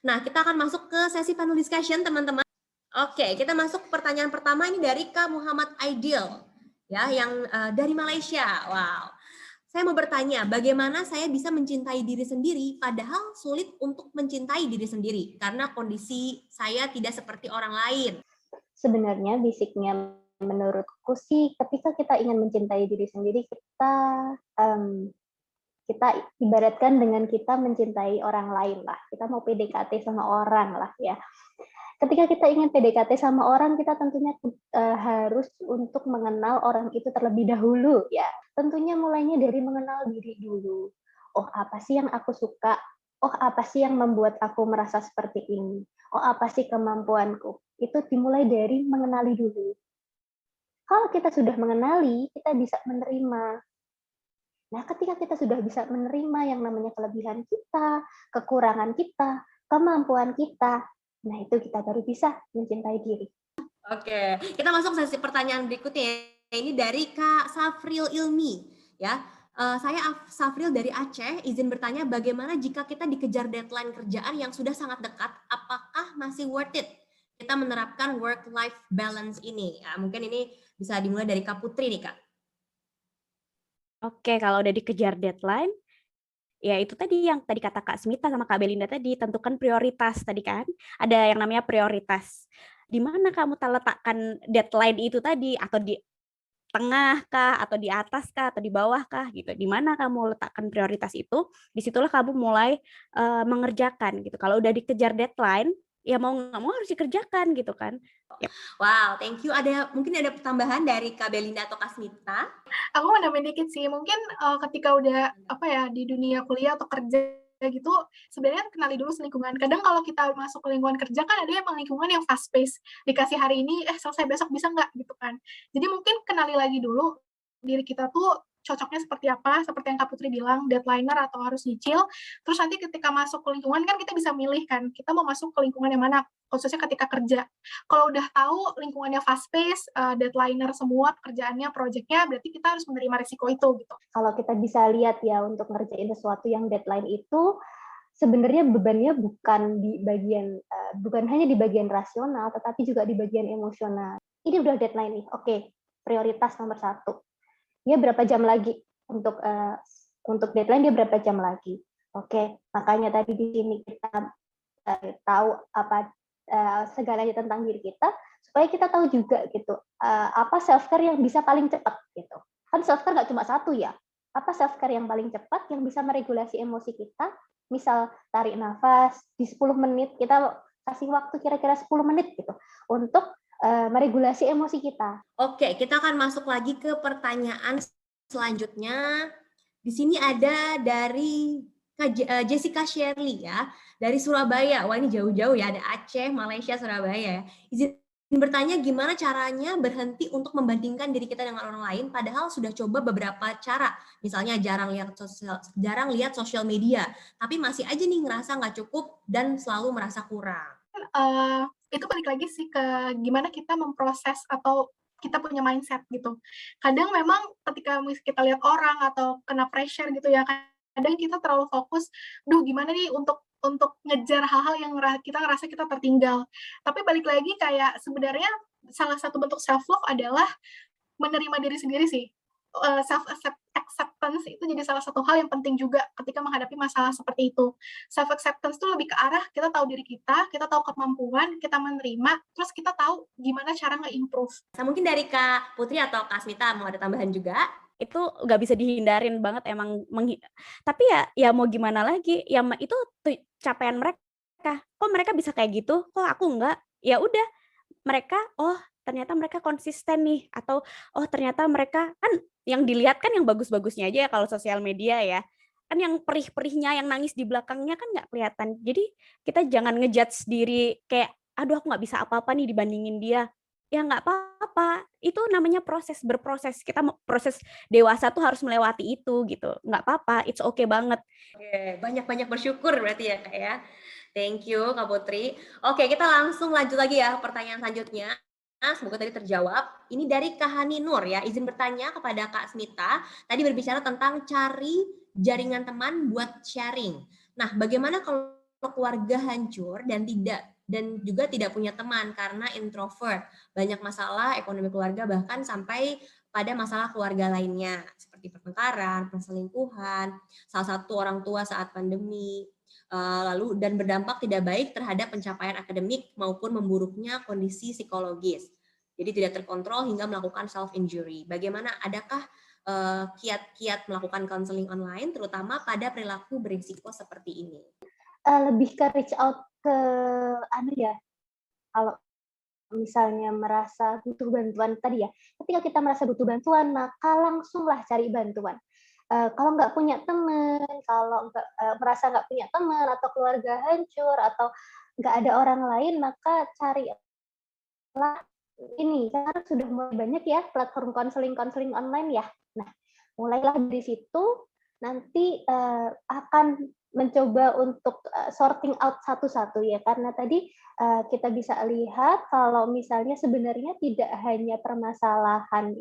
Nah, kita akan masuk ke sesi panel discussion, teman-teman. Oke, kita masuk pertanyaan pertama ini dari Kak Muhammad Aidil, ya, yang dari Malaysia. Wow. Saya mau bertanya, bagaimana saya bisa mencintai diri sendiri padahal sulit untuk mencintai diri sendiri karena kondisi saya tidak seperti orang lain. Sebenarnya basicnya menurutku sih ketika kita ingin mencintai diri sendiri, kita ibaratkan dengan kita mencintai orang lain lah. Kita mau PDKT sama orang lah ya. Ketika kita ingin PDKT sama orang, kita tentunya harus untuk mengenal orang itu terlebih dahulu ya. Tentunya mulainya dari mengenal diri dulu. Oh, apa sih yang aku suka? Oh, apa sih yang membuat aku merasa seperti ini? Oh, apa sih kemampuanku? Itu dimulai dari mengenali dulu. Kalau kita sudah mengenali, kita bisa menerima. Nah, ketika kita sudah bisa menerima yang namanya kelebihan kita, kekurangan kita, kemampuan kita, nah itu kita baru bisa mencintai diri. Oke, kita masuk sesi pertanyaan berikutnya. Ini dari Kak Safril Ilmi, ya. Saya Safril dari Aceh, izin bertanya bagaimana jika kita dikejar deadline kerjaan yang sudah sangat dekat, apakah masih worth it kita menerapkan work-life balance ini? Ya, mungkin ini bisa dimulai dari Kak Putri nih, Kak. Oke, kalau udah dikejar deadline, ya itu tadi yang tadi kata Kak Smita sama Kak Belinda tadi, tentukan prioritas tadi kan. Ada yang namanya prioritas. Di mana kamu letakkan deadline itu tadi, atau di tengah kah, atau di atas kah, atau di bawah kah gitu. Di mana kamu letakkan prioritas itu, disitulah kamu mulai mengerjakan gitu. Kalau udah dikejar deadline, ya mau nggak mau harus dikerjakan gitu kan. Yap. Wow, thank you. Mungkin ada tambahan dari Kak Belinda atau Kak Smita? Aku mau nambahin dikit sih, mungkin ketika udah di dunia kuliah atau kerja gitu, sebenarnya kenali dulu lingkungan. Kadang kalau kita masuk ke lingkungan kerja kan ada emang lingkungan yang fast pace, dikasih hari ini, selesai besok bisa nggak gitu kan. Jadi mungkin kenali lagi dulu diri kita tuh cocoknya seperti apa, seperti yang Kak Putri bilang, deadliner atau harus nyicil. Terus nanti ketika masuk ke lingkungan kan kita bisa milih kan, kita mau masuk ke lingkungan yang mana, khususnya ketika kerja. Kalau udah tahu lingkungannya fast pace, deadliner semua pekerjaannya, project-nya, berarti kita harus menerima risiko itu gitu. Kalau kita bisa lihat ya untuk ngerjain sesuatu yang deadline itu sebenarnya bebannya bukan hanya di bagian rasional, tetapi juga di bagian emosional. Ini udah deadline nih, oke, prioritas nomor 1. Dia berapa jam lagi untuk deadline, dia berapa jam lagi. Oke, makanya tadi di sini kita tahu apa segalanya tentang diri kita, supaya kita tahu juga gitu apa self care yang bisa paling cepat gitu. Kan self care nggak cuma satu ya. Apa self care yang paling cepat yang bisa meregulasi emosi kita? Misal tarik nafas di 10 menit, kita kasih waktu kira-kira 10 menit gitu untuk meregulasi emosi kita. Oke, kita akan masuk lagi ke pertanyaan selanjutnya. Di sini ada dari Jessica Shirley ya, dari Surabaya. Wah, ini jauh-jauh ya, ada Aceh, Malaysia, Surabaya. Izin bertanya gimana caranya berhenti untuk membandingkan diri kita dengan orang lain padahal sudah coba beberapa cara. Misalnya jarang lihat sosial media, tapi masih aja nih ngerasa nggak cukup dan selalu merasa kurang. Itu balik lagi sih ke gimana kita memproses atau kita punya mindset gitu. Kadang memang ketika kita lihat orang atau kena pressure gitu ya, kadang kita terlalu fokus, "Duh gimana nih untuk ngejar hal-hal yang kita ngerasa kita tertinggal." Tapi balik lagi kayak sebenarnya salah satu bentuk self love adalah menerima diri sendiri sih. Self acceptance itu jadi salah satu hal yang penting juga ketika menghadapi masalah seperti itu. Self acceptance itu lebih ke arah kita tahu diri kita tahu kemampuan, kita menerima, terus kita tahu gimana cara nge-improve. Nah, mungkin dari Kak Putri atau Kak Smita mau ada tambahan juga? Itu nggak bisa dihindarin banget emang tapi ya mau gimana lagi, ya itu capaian mereka. Kok mereka bisa kayak gitu, kok aku enggak? Ya udah, mereka, oh ternyata mereka konsisten nih, atau oh ternyata mereka kan yang dilihat kan yang bagus-bagusnya aja ya kalau sosial media ya. Kan yang perih-perihnya, yang nangis di belakangnya kan nggak kelihatan. Jadi kita jangan ngejudge diri kayak, aduh aku nggak bisa apa-apa nih dibandingin dia. Ya nggak apa-apa, itu namanya berproses. Kita proses dewasa tuh harus melewati itu gitu. Nggak apa-apa, it's okay banget. Oke, banyak-banyak bersyukur berarti ya Kak ya. Thank you Kak Putri. Oke, kita langsung lanjut lagi ya pertanyaan selanjutnya. Semoga tadi terjawab. Ini dari Kak Hani Nur ya. Izin bertanya kepada Kak Smita. Tadi berbicara tentang cari jaringan teman buat sharing. Nah, bagaimana kalau keluarga hancur dan juga tidak punya teman karena introvert, banyak masalah ekonomi keluarga bahkan sampai pada masalah keluarga lainnya seperti pertengkaran, perselingkuhan, salah satu orang tua saat pandemi, lalu dan berdampak tidak baik terhadap pencapaian akademik maupun memburuknya kondisi psikologis. Jadi tidak terkontrol hingga melakukan self injury. Bagaimana, adakah kiat-kiat melakukan counseling online terutama pada perilaku berisiko seperti ini? Lebih ke reach out ke kalau misalnya merasa butuh bantuan tadi ya, ketika kita merasa butuh bantuan, maka langsunglah cari bantuan. Kalau nggak punya teman, kalau merasa nggak punya teman, atau keluarga hancur, atau nggak ada orang lain, maka carilah ini, karena sudah mulai banyak ya platform konseling online ya. Nah, mulailah dari situ, nanti akan mencoba untuk sorting out satu-satu ya, karena tadi kita bisa lihat kalau misalnya sebenarnya tidak hanya permasalahan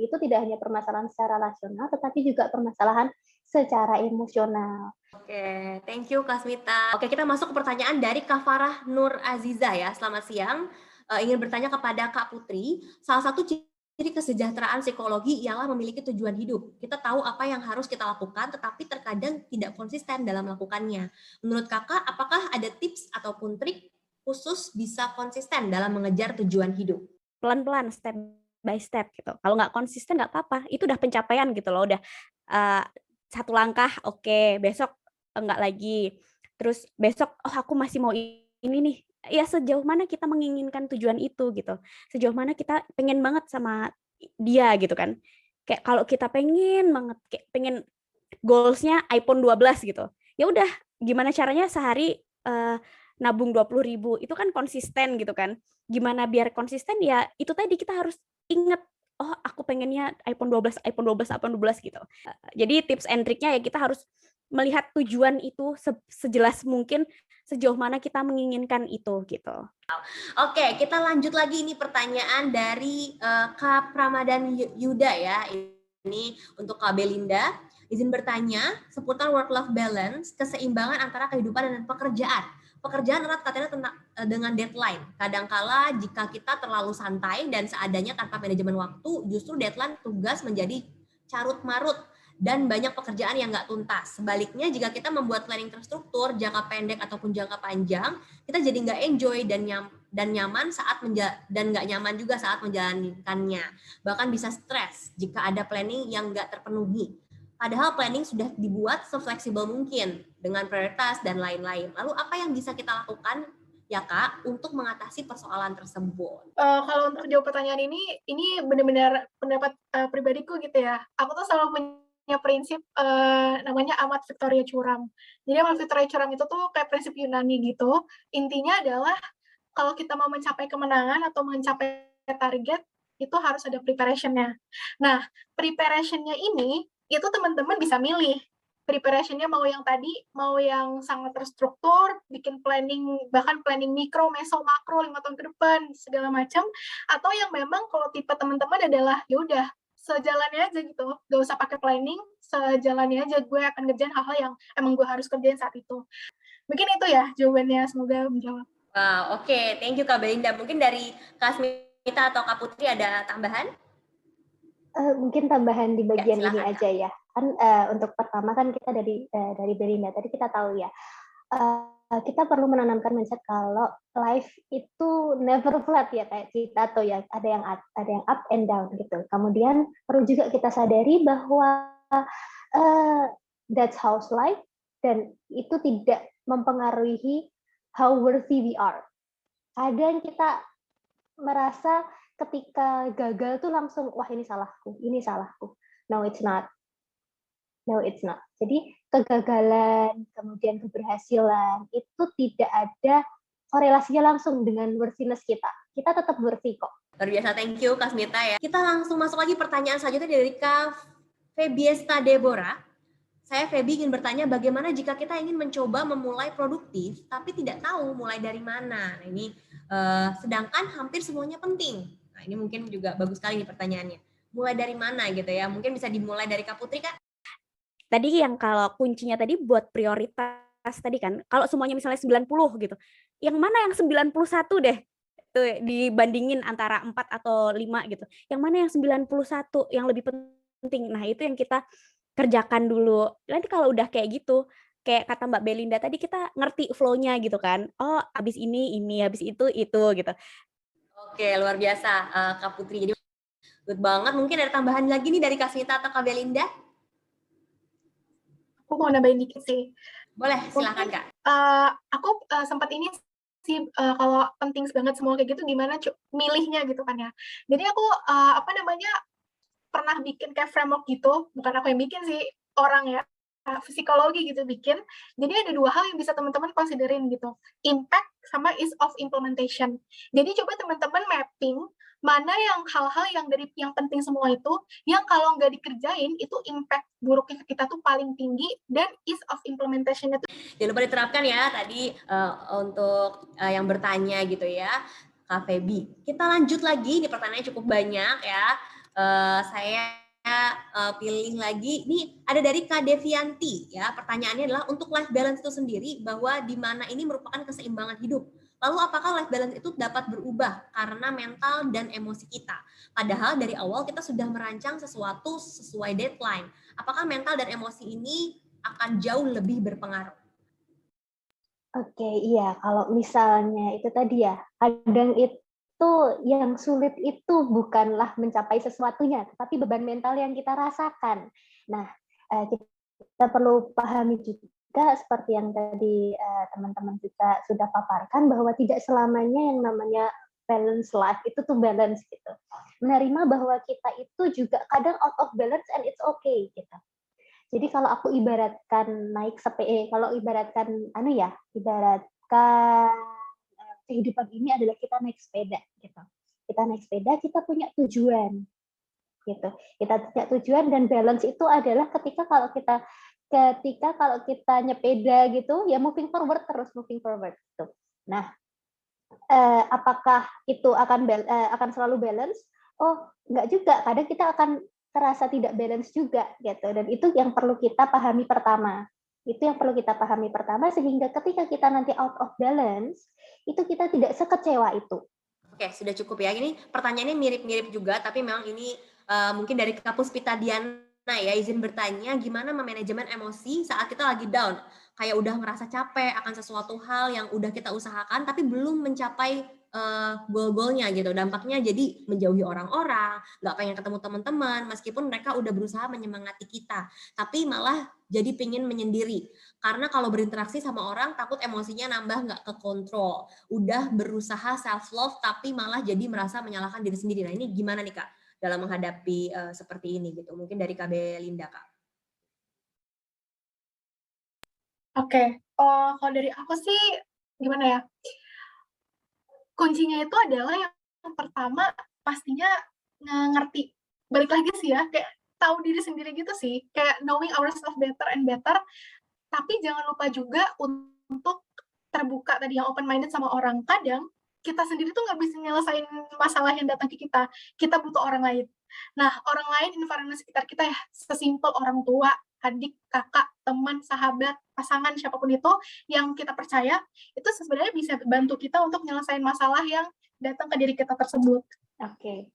secara rasional, tetapi juga permasalahan secara emosional. Oke, thank you Kak Smita. Oke, kita masuk ke pertanyaan dari Kak Farah Nur Aziza ya. Selamat siang. Ingin bertanya kepada Kak Putri, salah satu ciri kesejahteraan psikologi ialah memiliki tujuan hidup. Kita tahu apa yang harus kita lakukan, tetapi terkadang tidak konsisten dalam melakukannya. Menurut Kakak, apakah ada tips ataupun trik khusus bisa konsisten dalam mengejar tujuan hidup? Pelan-pelan, step by step gitu. Kalau nggak konsisten nggak apa-apa, itu udah pencapaian gitu loh, udah satu langkah, oke, besok enggak lagi. Terus besok, oh aku masih mau ini nih. Ya sejauh mana kita menginginkan tujuan itu gitu. Sejauh mana kita pengen banget sama dia gitu kan. Kayak kalau kita pengen banget, kayak pengen goals-nya iPhone 12 gitu. Ya udah, gimana caranya sehari nabung 20.000, itu kan konsisten gitu kan. Gimana biar konsisten ya itu tadi kita harus inget, oh aku pengennya iPhone 12 gitu. Jadi tips and triknya ya kita harus melihat tujuan itu sejelas mungkin, sejauh mana kita menginginkan itu gitu. Oke, kita lanjut lagi ini pertanyaan dari Kak Pramadan Yuda ya. Ini untuk Kak Belinda. Izin bertanya seputar work-life balance, keseimbangan antara kehidupan dan pekerjaan. Pekerjaan erat katanya dengan deadline. Kadangkala jika kita terlalu santai dan seadanya tanpa manajemen waktu, justru deadline tugas menjadi carut-marut dan banyak pekerjaan yang nggak tuntas. Sebaliknya, jika kita membuat planning terstruktur, jangka pendek ataupun jangka panjang, kita jadi nggak enjoy dan nyaman dan nggak nyaman juga saat menjalankannya. Bahkan bisa stres jika ada planning yang nggak terpenuhi. Padahal planning sudah dibuat sefleksibel mungkin dengan prioritas dan lain-lain. Lalu apa yang bisa kita lakukan ya Kak untuk mengatasi persoalan tersebut? Kalau untuk jawab pertanyaan ini benar-benar pendapat pribadiku gitu ya. Aku tuh selalu punya prinsip namanya Amat Victoria Curam. Jadi Amat Victoria Curam itu tuh kayak prinsip Yunani gitu. Intinya adalah kalau kita mau mencapai kemenangan atau mencapai target, itu harus ada preparation-nya. Nah, preparation-nya ini, itu teman-teman bisa milih. Preparation-nya mau yang tadi, mau yang sangat terstruktur, bikin planning, bahkan planning mikro, meso, makro, 5 tahun ke depan, segala macam, atau yang memang kalau tipe teman-teman adalah, ya udah, sejalannya aja gitu, gak usah pakai planning, sejalannya aja gue akan ngerjain hal-hal yang emang gue harus kerjain saat itu. Mungkin itu ya jawabannya, semoga menjawab. Wow, oke. Thank you Kak Belinda. Mungkin dari Kak Smita atau Kak Putri ada tambahan? Mungkin tambahan di bagian Ya, ini aja ya. Kan untuk pertama kan kita dari Belinda tadi kita tahu ya. Kita perlu menanamkan mindset kalau life itu never flat ya kayak kita tuh ya, ada yang up and down gitu. Kemudian perlu juga kita sadari bahwa that's how's life, dan itu tidak mempengaruhi how worthy we are. Kadang kita merasa ketika gagal tuh langsung, wah ini salahku. No, it's not. Jadi kegagalan, kemudian keberhasilan, itu tidak ada korelasinya langsung dengan worthiness kita. Kita tetap worthy kok. Luar biasa, thank you Kak Smita ya. Kita langsung masuk lagi pertanyaan selanjutnya dari Kak Febiesta Deborah. Saya Febi ingin bertanya bagaimana jika kita ingin mencoba memulai produktif tapi tidak tahu mulai dari mana. Nah, ini sedangkan hampir semuanya penting. Nah, ini mungkin juga bagus sekali nih pertanyaannya. Mulai dari mana gitu ya? Mungkin bisa dimulai dari Kak Putri, Kak? Tadi yang kalau kuncinya tadi buat prioritas tadi kan, kalau semuanya misalnya 90 gitu, yang mana yang 91 deh, tuh dibandingin antara 4 atau 5 gitu, yang mana yang 91 yang lebih penting. Nah, itu yang kita kerjakan dulu. Nanti kalau udah kayak gitu, kayak kata Mbak Belinda tadi, kita ngerti flow-nya gitu kan, oh habis ini, habis itu, gitu. Oke, luar biasa, Kak Putri. Jadi good banget. Mungkin ada tambahan lagi nih dari Kak Smita atau Kak Belinda? Aku mau nambahin dikit sih. Boleh, silakan Mungkin Kak. aku sempat ini sih kalau penting banget semua kayak gitu gimana milihnya gitu kan ya. Jadi aku apa namanya pernah bikin kayak framework gitu, bukan aku yang bikin sih, orang ya psikologi gitu bikin. Jadi ada 2 hal yang bisa teman-teman considerin gitu, impact sama ease of implementation. Jadi coba teman-teman mapping mana yang hal-hal yang dari yang penting semua itu, yang kalau nggak dikerjain itu impact buruknya ke kita tuh paling tinggi, dan ease of implementation-nya tuh Jangan lupa diterapkan ya tadi untuk yang bertanya gitu ya, Kak Feby. Kita lanjut lagi, ini pertanyaannya cukup banyak ya. Saya pilih lagi, ini ada dari Kak Devianti ya. Pertanyaannya adalah untuk life balance itu sendiri, bahwa di mana ini merupakan keseimbangan hidup. Lalu apakah life balance itu dapat berubah karena mental dan emosi kita? Padahal dari awal kita sudah merancang sesuatu sesuai deadline. Apakah mental dan emosi ini akan jauh lebih berpengaruh? Oke, iya. Kalau misalnya itu tadi ya, kadang itu yang sulit itu bukanlah mencapai sesuatunya, tetapi beban mental yang kita rasakan. Nah, kita perlu pahami juga seperti yang tadi teman-teman juga sudah paparkan, bahwa tidak selamanya yang namanya balance life itu tuh balance gitu. Menerima bahwa kita itu juga kadang out of balance and it's okay gitu. Jadi kalau aku ibaratkan naik kalau ibaratkan ibaratkan kehidupan ini adalah kita naik sepeda gitu. Kita naik sepeda, kita punya tujuan gitu. Kita punya tujuan, dan balance itu adalah ketika kalau kita nyepeda gitu ya, moving forward gitu. Nah, apakah itu akan selalu balance? Oh, enggak juga. Kadang kita akan terasa tidak balance juga gitu, dan itu yang perlu kita pahami pertama. Sehingga ketika kita nanti out of balance, itu kita tidak sekecewa itu. Oke, sudah cukup ya. Ini pertanyaannya mirip-mirip juga, tapi memang ini mungkin dari Kak Puspita Diana ya, izin bertanya, gimana memanajemen emosi saat kita lagi down? Kayak udah ngerasa capek akan sesuatu hal yang udah kita usahakan, tapi belum mencapai goal-goalnya gitu. Dampaknya jadi menjauhi orang-orang, nggak pengen ketemu teman-teman, meskipun mereka udah berusaha menyemangati kita, tapi malah jadi pingin menyendiri. Karena kalau berinteraksi sama orang, takut emosinya nambah nggak kekontrol. Udah berusaha self-love, tapi malah jadi merasa menyalahkan diri sendiri. Nah, ini gimana nih Kak, dalam menghadapi seperti ini gitu? Mungkin dari Kak Belinda, Kak. Oke, kalau dari aku sih gimana ya, kuncinya itu adalah yang pertama pastinya ngerti, balik lagi sih ya, kayak tahu diri sendiri gitu sih, kayak knowing ourselves better and better, tapi jangan lupa juga untuk terbuka tadi, yang open minded sama orang. Kadang kita sendiri tuh nggak bisa nyelesain masalah yang datang ke kita butuh orang lain. Nah, orang lain, environment sekitar kita ya, sesimpel orang tua, adik, kakak, teman, sahabat, pasangan, siapapun itu yang kita percaya, itu sebenarnya bisa bantu kita untuk nyelesain masalah yang datang ke diri kita tersebut. Oke.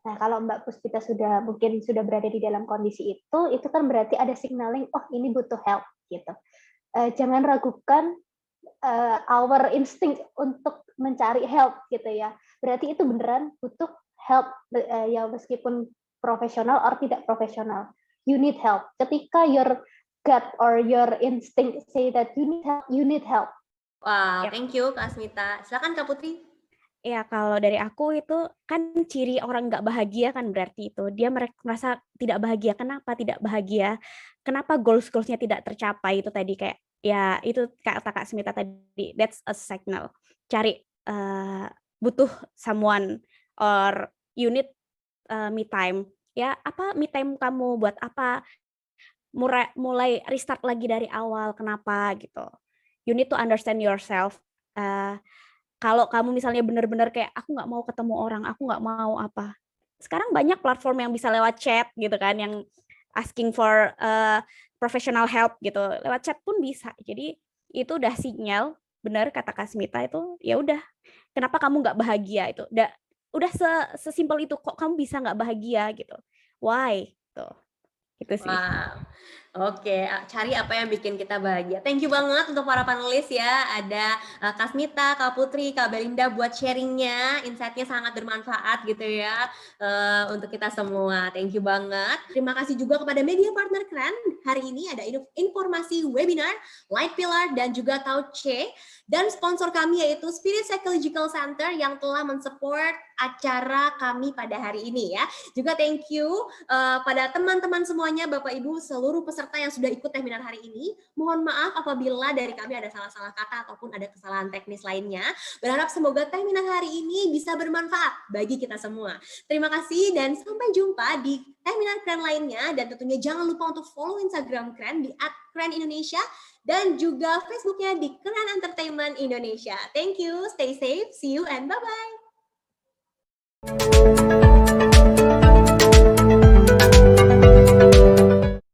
Nah, kalau Mbak Puspita mungkin sudah berada di dalam kondisi itu kan berarti ada signaling, oh ini butuh help gitu. Jangan ragukan our instinct untuk mencari help gitu ya. Berarti itu beneran butuh help, ya meskipun profesional atau tidak profesional. You need help. Ketika your gut or your instinct say that you need help. Wow, thank you Kak Asmita. Silakan Kak Putri. Ya, kalau dari aku itu kan ciri orang nggak bahagia kan berarti itu dia merasa tidak bahagia. Kenapa tidak bahagia? Kenapa goals-goals-nya tidak tercapai itu tadi kayak ya itu kata Kak Smita tadi, that's a signal. Cari butuh someone or you need me time. Ya, apa me time kamu buat apa? Mulai restart lagi dari awal. Kenapa gitu? You need to understand yourself. Kalau kamu misalnya benar-benar kayak aku nggak mau ketemu orang, aku nggak mau apa. Sekarang banyak platform yang bisa lewat chat gitu kan, yang asking for professional help gitu. Lewat chat pun bisa. Jadi itu udah sinyal, benar kata Kasmita itu, ya udah, kenapa kamu nggak bahagia itu, udah sesimpel itu, kok kamu bisa nggak bahagia gitu, why, tuh, itu sih. Wow. Oke, cari apa yang bikin kita bahagia. Thank you banget untuk para panelis ya. Ada Kasmita, Kak Putri, Kak Belinda buat sharingnya. Insight-nya sangat bermanfaat gitu ya untuk kita semua. Thank you banget. Terima kasih juga kepada media partner keren. Hari ini ada informasi webinar, Light Pillar, dan juga Tauce. Dan sponsor kami yaitu Spirit Psychological Center yang telah mensupport acara kami pada hari ini ya. Juga thank you pada teman-teman semuanya, Bapak Ibu, seluruh peserta yang sudah ikut webinar hari ini. Mohon maaf apabila dari kami ada salah-salah kata ataupun ada kesalahan teknis lainnya. Berharap semoga webinar hari ini bisa bermanfaat bagi kita semua. Terima kasih dan sampai jumpa di webinar keren lainnya. Dan tentunya jangan lupa untuk follow Instagram Keren di @kerenindonesia dan juga Facebooknya di Keren Entertainment Indonesia. Thank you, stay safe, see you, and bye-bye.